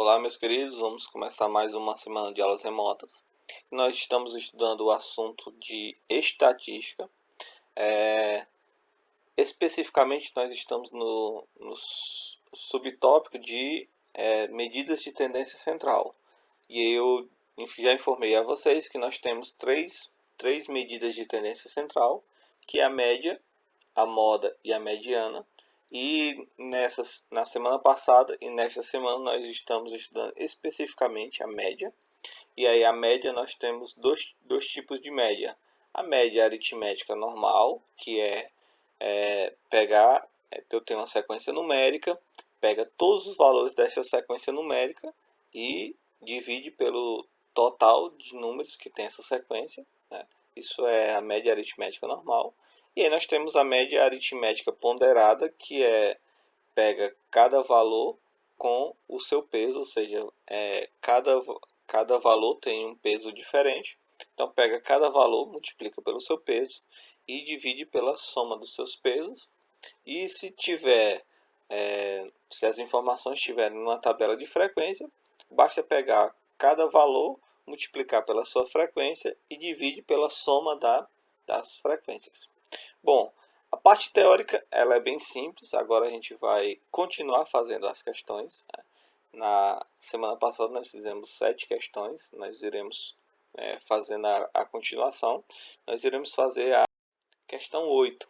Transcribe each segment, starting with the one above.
Olá, meus queridos, vamos começar mais uma semana de aulas remotas. Nós estamos estudando o assunto de estatística. Especificamente, nós estamos no subtópico de medidas de tendência central. E eu já informei a vocês que nós temos três medidas de tendência central, que é a média, a moda e a mediana. E na semana passada e nesta semana nós estamos estudando especificamente a média. E aí a média nós temos dois tipos de média. A média aritmética normal, que eu tenho uma sequência numérica, pega todos os valores desta sequência numérica e divide pelo total de números que tem essa sequência, né? Isso é a média aritmética normal. E aí nós temos a média aritmética ponderada, que pega cada valor com o seu peso, ou seja, cada valor tem um peso diferente. Então pega cada valor, multiplica pelo seu peso e divide pela soma dos seus pesos. E se as informações estiverem numa tabela de frequência, basta pegar cada valor, multiplicar pela sua frequência e divide pela soma das frequências. Bom, a parte teórica ela é bem simples. Agora a gente vai continuar fazendo as questões. Na semana passada nós fizemos 7 questões. Nós iremos fazendo a continuação. Nós iremos fazer a questão 8.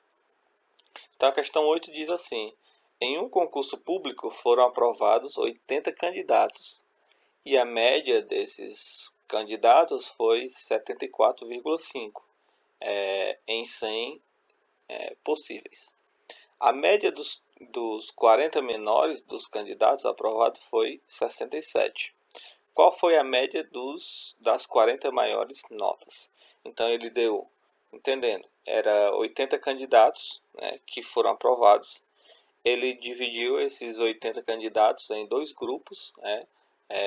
Então a questão 8 diz assim: em um concurso público foram aprovados 80 candidatos e a média desses candidatos foi 74,5 em 100 possíveis. A média dos 40 menores dos candidatos aprovados foi 67. Qual foi a média das 40 maiores notas? Então ele deu, entendendo, era 80 candidatos, né, que foram aprovados. Ele dividiu esses 80 candidatos em dois grupos, né?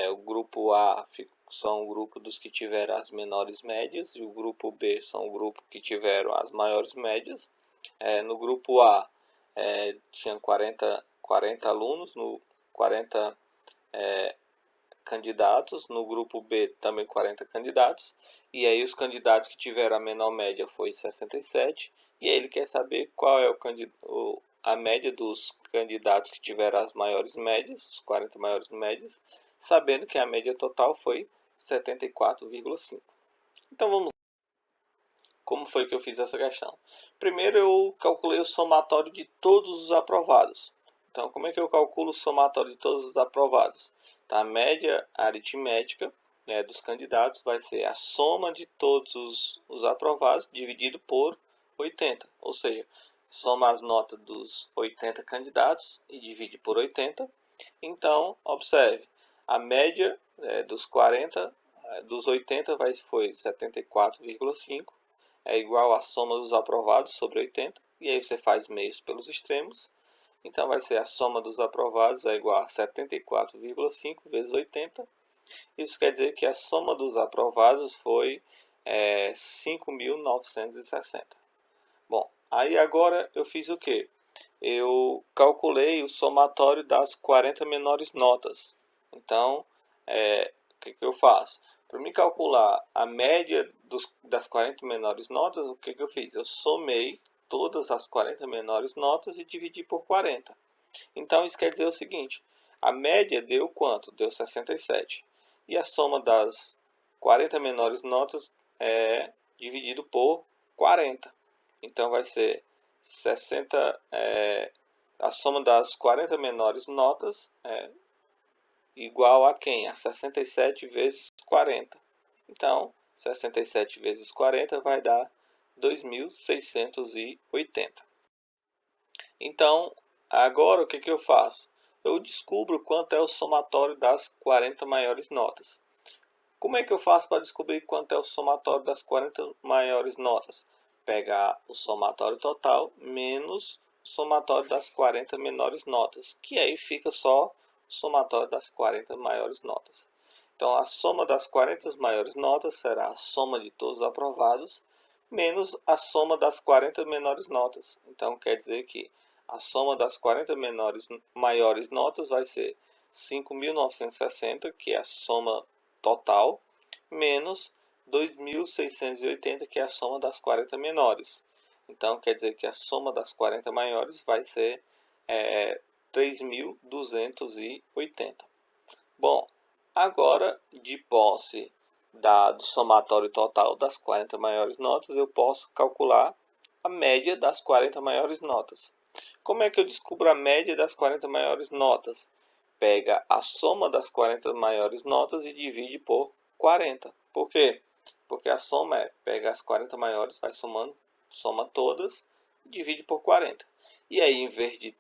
O grupo A são o grupo dos que tiveram as menores médias e o grupo B são o grupo que tiveram as maiores médias. No grupo A tinha 40 alunos, 40 candidatos, no grupo B também 40 candidatos, e aí os candidatos que tiveram a menor média foi 67, e aí ele quer saber qual é a média dos candidatos que tiveram as maiores médias, os 40 maiores médias, sabendo que a média total foi 74,5. Então vamos lá. Como foi que eu fiz essa questão? Primeiro eu calculei o somatório de todos os aprovados. Então como é que eu calculo o somatório de todos os aprovados? Tá? A média aritmética, né, dos candidatos vai ser a soma de todos os aprovados dividido por 80. Ou seja, soma as notas dos 80 candidatos e divide por 80. Então, observe, a média dos 80 foi 74,5. É igual à soma dos aprovados sobre 80, e aí você faz meios pelos extremos. Então vai ser a soma dos aprovados é igual a 74,5 vezes 80. Isso quer dizer que a soma dos aprovados foi 5.960. Bom, aí agora eu fiz o quê? Eu calculei o somatório das 40 menores notas. Então, o que eu faço? Para me calcular a média das 40 menores notas, o que eu fiz? Eu somei todas as 40 menores notas e dividi por 40. Então, isso quer dizer o seguinte: a média deu quanto? Deu 67. E a soma das 40 menores notas é dividido por 40. Então, vai ser 60. A soma das 40 menores notas igual a quem? A 67 vezes 40. Então, 67 vezes 40 vai dar 2.680. Então, agora o que eu faço? Eu descubro quanto é o somatório das 40 maiores notas. Como é que eu faço para descobrir quanto é o somatório das 40 maiores notas? Pegar o somatório total menos o somatório das 40 menores notas, que aí fica só o somatório das 40 maiores notas. Então, a soma das 40 maiores notas será a soma de todos os aprovados menos a soma das 40 menores notas. Então, quer dizer que a soma das 40 maiores notas vai ser 5.960, que é a soma total, menos 2.680, que é a soma das 40 menores. Então, quer dizer que a soma das 40 maiores vai ser 3.280. Bom, agora, de posse do somatório total das 40 maiores notas, eu posso calcular a média das 40 maiores notas. Como é que eu descubro a média das 40 maiores notas? Pega a soma das 40 maiores notas e divide por 40. Por quê? Porque a soma pega as 40 maiores, vai somando, soma todas e divide por 40. E aí, em vez de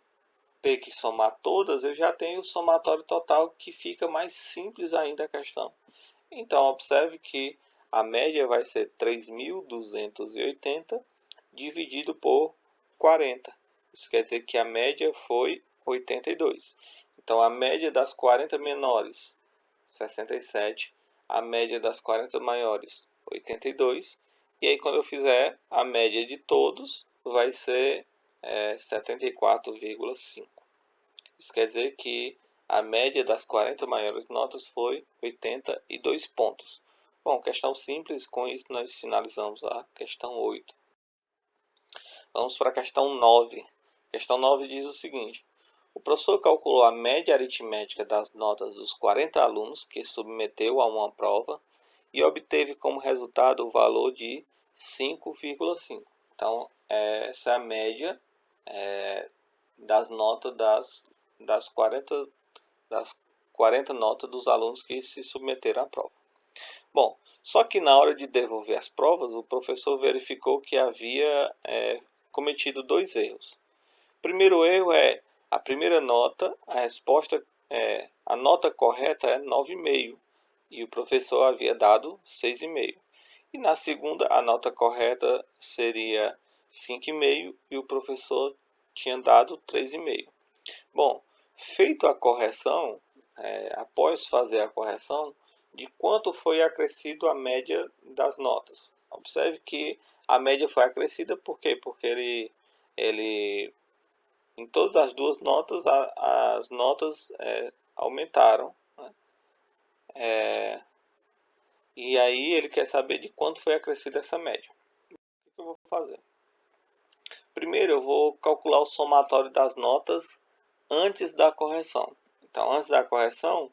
ter que somar todas, eu já tenho o somatório total, que fica mais simples ainda a questão. Então, observe que a média vai ser 3.280 dividido por 40. Isso quer dizer que a média foi 82. Então, a média das 40 menores, 67. A média das 40 maiores, 82. E aí, quando eu fizer a média de todos, vai ser 74,5. Isso quer dizer que a média das 40 maiores notas foi 82 pontos. Bom, questão simples, com isso nós finalizamos a questão 8. Vamos para a questão 9. Questão 9 diz o seguinte: o professor calculou a média aritmética das notas dos 40 alunos que submeteu a uma prova e obteve como resultado o valor de 5,5. Então, essa é a média das notas das 40 notas dos alunos que se submeteram à prova. Bom, só que na hora de devolver as provas, o professor verificou que havia cometido 2 erros. O primeiro erro é a primeira nota, a nota correta é 9,5 e o professor havia dado 6,5. E na segunda, a nota correta seria 5,5 e o professor tinha dado 3,5. Bom, feito a correção, após fazer a correção, de quanto foi acrescido a média das notas. Observe que a média foi acrescida por quê? Porque ele em todas as duas notas, as notas aumentaram. Né? E aí ele quer saber de quanto foi acrescida essa média. O que eu vou fazer? Primeiro eu vou calcular o somatório das notas antes da correção. Então, antes da correção, o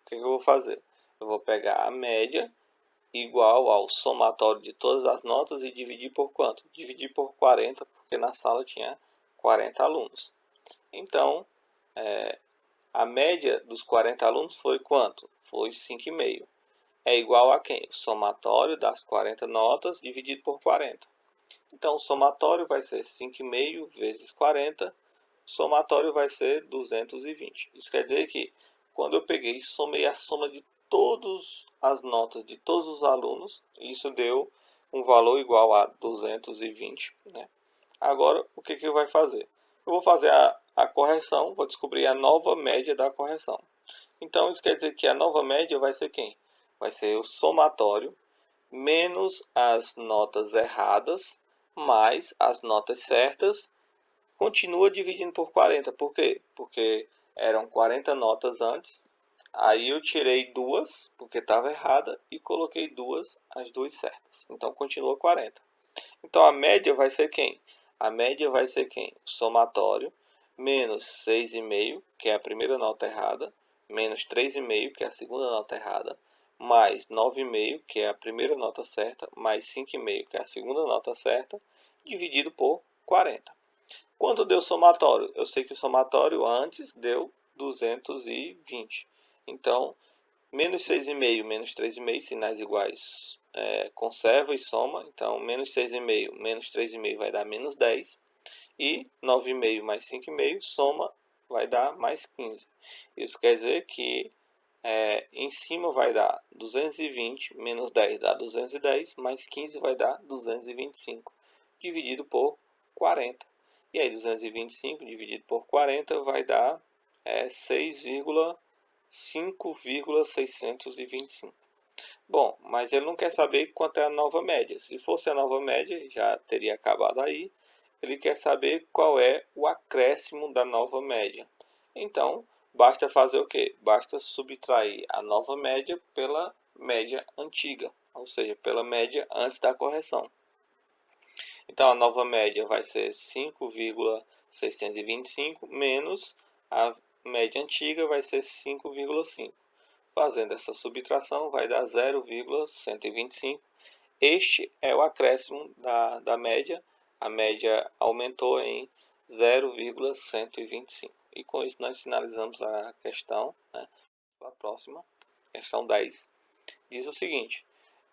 que eu vou fazer? Eu vou pegar a média igual ao somatório de todas as notas e dividir por quanto? Dividir por 40, porque na sala tinha 40 alunos. Então, a média dos 40 alunos foi quanto? Foi 5,5. É igual a quem? O somatório das 40 notas dividido por 40. Então, o somatório vai ser 5,5 vezes 40. O somatório vai ser 220. Isso quer dizer que, quando eu peguei e somei a soma de todas as notas de todos os alunos, isso deu um valor igual a 220. Né? Agora, o que eu vou fazer? Eu vou fazer a correção, vou descobrir a nova média da correção. Então, isso quer dizer que a nova média vai ser quem? Vai ser o somatório menos as notas erradas mais as notas certas, continua dividindo por 40. Por quê? Porque eram 40 notas antes, aí eu tirei 2, porque estava errada, e coloquei as duas certas. Então, continua 40. Então, a média vai ser quem? A média vai ser quem? O somatório menos 6,5, que é a primeira nota errada, menos 3,5, que é a segunda nota errada, mais 9,5, que é a primeira nota certa, mais 5,5, que é a segunda nota certa, dividido por 40. Quanto deu o somatório? Eu sei que o somatório antes deu 220. Então, menos 6,5 menos 3,5, sinais iguais, conserva e soma. Então, menos 6,5 menos 3,5 vai dar menos 10. E 9,5 mais 5,5, soma, vai dar mais 15. Isso quer dizer que em cima vai dar 220, menos 10 dá 210, mais 15 vai dar 225, dividido por 40. E aí 225 dividido por 40 vai dar 6,5,625. Bom, mas ele não quer saber quanto é a nova média. Se fosse a nova média, já teria acabado aí. Ele quer saber qual é o acréscimo da nova média. Então, basta fazer o quê? Basta subtrair a nova média pela média antiga, ou seja, pela média antes da correção. Então, a nova média vai ser 5,625 menos a média antiga vai ser 5,5. Fazendo essa subtração, vai dar 0,125. Este é o acréscimo da média. A média aumentou em 0,125. E com isso nós finalizamos a questão, né? A próxima, questão 10, diz o seguinte: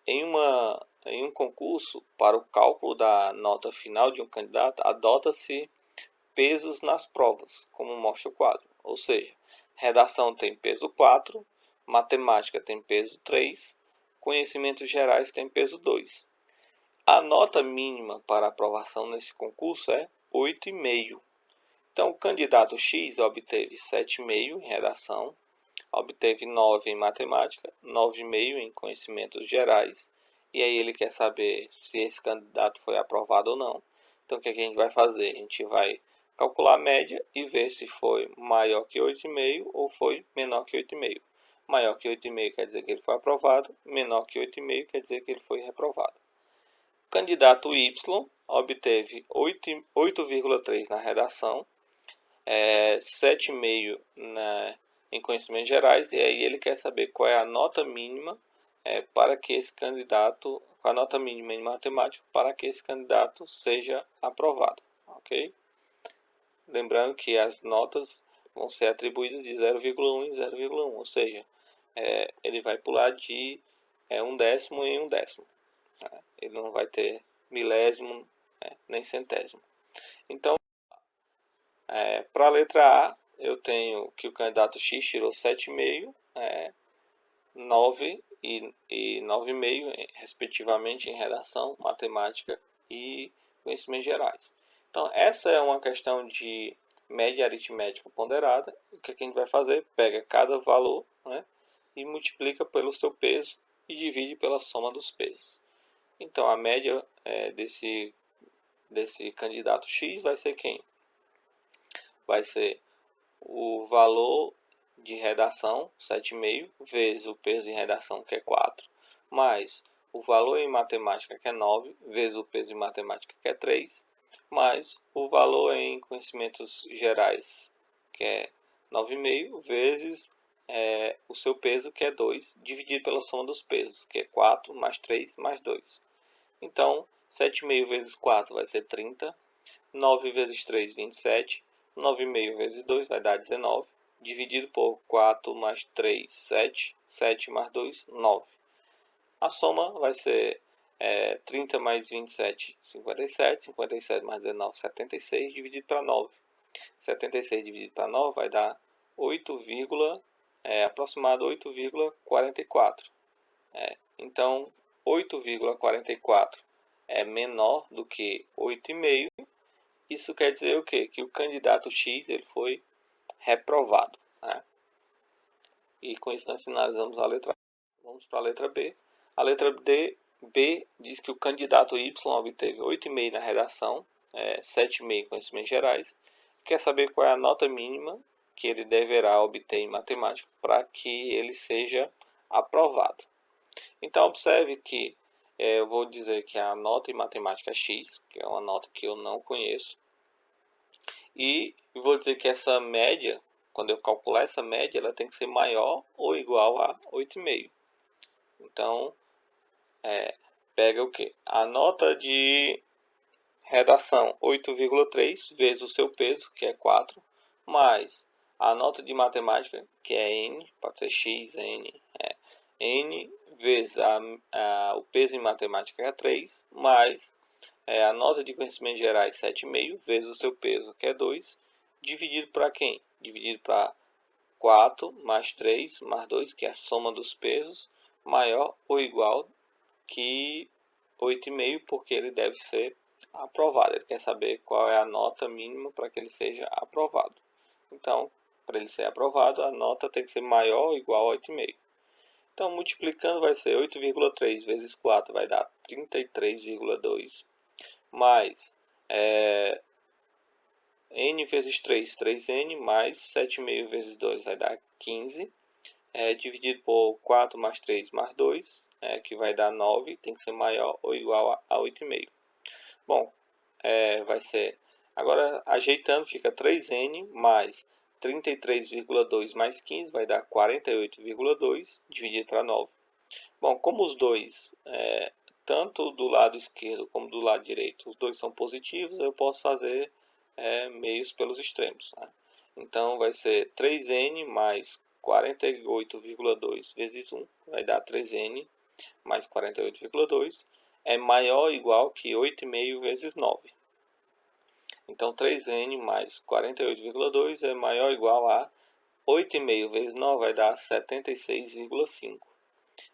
em um concurso, para o cálculo da nota final de um candidato, adota-se pesos nas provas, como mostra o quadro. Ou seja, redação tem peso 4, matemática tem peso 3, conhecimentos gerais tem peso 2. A nota mínima para aprovação nesse concurso é 8,5. Então, o candidato X obteve 7,5 em redação, obteve 9 em matemática, 9,5 em conhecimentos gerais, e aí ele quer saber se esse candidato foi aprovado ou não. Então, o que a gente vai fazer? A gente vai calcular a média e ver se foi maior que 8,5 ou foi menor que 8,5. Maior que 8,5 quer dizer que ele foi aprovado, menor que 8,5 quer dizer que ele foi reprovado. O candidato Y obteve 8,3 na redação, 7,5 em conhecimentos gerais, e aí ele quer saber qual é a nota mínima para que esse candidato, a nota mínima em matemática para que esse candidato seja aprovado, ok? Lembrando que as notas vão ser atribuídas de 0,1 em 0,1, ou seja, ele vai pular de 1/10 em 1/10. Né? Ele não vai ter milésimo, nem centésimo. Então, para a letra A, eu tenho que o candidato X tirou 7,5, 9 e 9,5, respectivamente, em redação, matemática e conhecimentos gerais. Então, essa é uma questão de média aritmética ponderada. O que a gente vai fazer? Pega cada valor, né, e multiplica pelo seu peso e divide pela soma dos pesos. Então, a média desse candidato X vai ser quem? Vai ser o valor de redação, 7,5, vezes o peso em redação, que é 4, mais o valor em matemática, que é 9, vezes o peso em matemática, que é 3, mais o valor em conhecimentos gerais, que é 9,5, vezes o seu peso, que é 2, dividido pela soma dos pesos, que é 4, mais 3, mais 2. Então, 7,5 vezes 4 vai ser 30, 9 vezes 3, 27, 9,5 vezes 2 vai dar 19, dividido por 4 mais 3, 7, 7 mais 2, 9. A soma vai ser 30 mais 27, 57, 57 mais 19, 76, dividido para 9. 76 dividido para 9 vai dar 8, aproximado 8,44. Então, 8,44 é menor do que 8,5. Isso quer dizer o quê? Que o candidato X ele foi reprovado. Né? E com isso nós finalizamos a letra A. Vamos para a letra B. A letra B diz que o candidato Y obteve 8,5 na redação, 7,5 em conhecimentos gerais. Quer saber qual é a nota mínima que ele deverá obter em matemática para que ele seja aprovado. Então, observe que eu vou dizer que a nota em matemática é X, que é uma nota que eu não conheço. E vou dizer que essa média, quando eu calcular essa média, ela tem que ser maior ou igual a 8,5. Então, pega o que? A nota de redação 8,3 vezes o seu peso, que é 4, mais a nota de matemática, que é N, pode ser X, N, N vezes o peso em matemática, que é 3, mais a nota de conhecimentos gerais 7,5 vezes o seu peso, que é 2, dividido para quem? Dividido para 4 mais 3 mais 2, que é a soma dos pesos, maior ou igual que 8,5, porque ele deve ser aprovado. Ele quer saber qual é a nota mínima para que ele seja aprovado. Então, para ele ser aprovado, a nota tem que ser maior ou igual a 8,5. Então, multiplicando vai ser 8,3 vezes 4 vai dar 33,2, mais n vezes 3, 3n, mais 7,5 vezes 2 vai dar 15. Dividido por 4 mais 3 mais 2, que vai dar 9, tem que ser maior ou igual a 8,5. Bom, vai ser... Agora, ajeitando, fica 3n mais 33,2 mais 15, vai dar 48,2, dividido para 9. Bom, como os dois, tanto do lado esquerdo como do lado direito, os dois são positivos, eu posso fazer meios pelos extremos. Né? Então, vai ser 3n mais 48,2 vezes 1, vai dar 3n mais 48,2, é maior ou igual que 8,5 vezes 9. Então, 3n mais 48,2 é maior ou igual a 8,5 vezes 9, vai dar 76,5.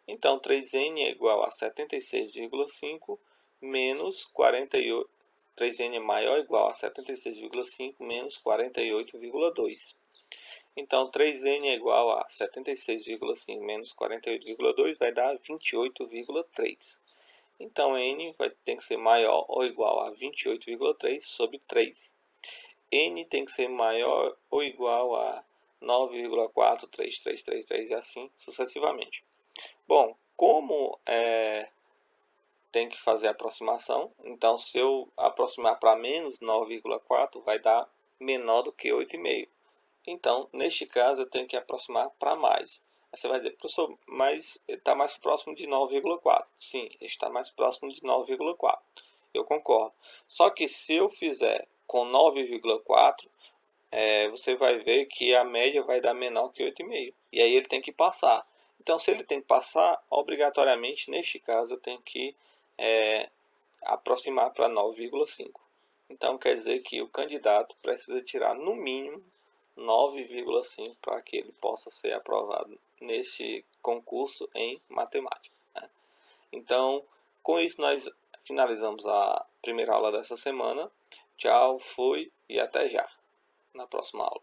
Então, 3n é igual a 76,5 menos 48. 3n é maior ou igual a 76,5 menos 48,2. Então, 3n é igual a 76,5 menos 48,2 vai dar 28,3. Então, n tem que ser maior ou igual a 28,3 sobre 3. N tem que ser maior ou igual a 9,43333 e assim sucessivamente. Bom, como tem que fazer a aproximação, então se eu aproximar para menos 9,4 vai dar menor do que 8,5. Então, neste caso, eu tenho que aproximar para mais. Aí você vai dizer, professor, mas está mais próximo de 9,4. Sim, está mais próximo de 9,4. Eu concordo. Só que se eu fizer com 9,4, você vai ver que a média vai dar menor que 8,5. E aí ele tem que passar. Então, se ele tem que passar, obrigatoriamente, neste caso, eu tenho que aproximar para 9,5. Então, quer dizer que o candidato precisa tirar, no mínimo, 9,5 para que ele possa ser aprovado neste concurso em matemática. Né? Então, com isso, nós finalizamos a primeira aula dessa semana. Tchau, fui e até já na próxima aula.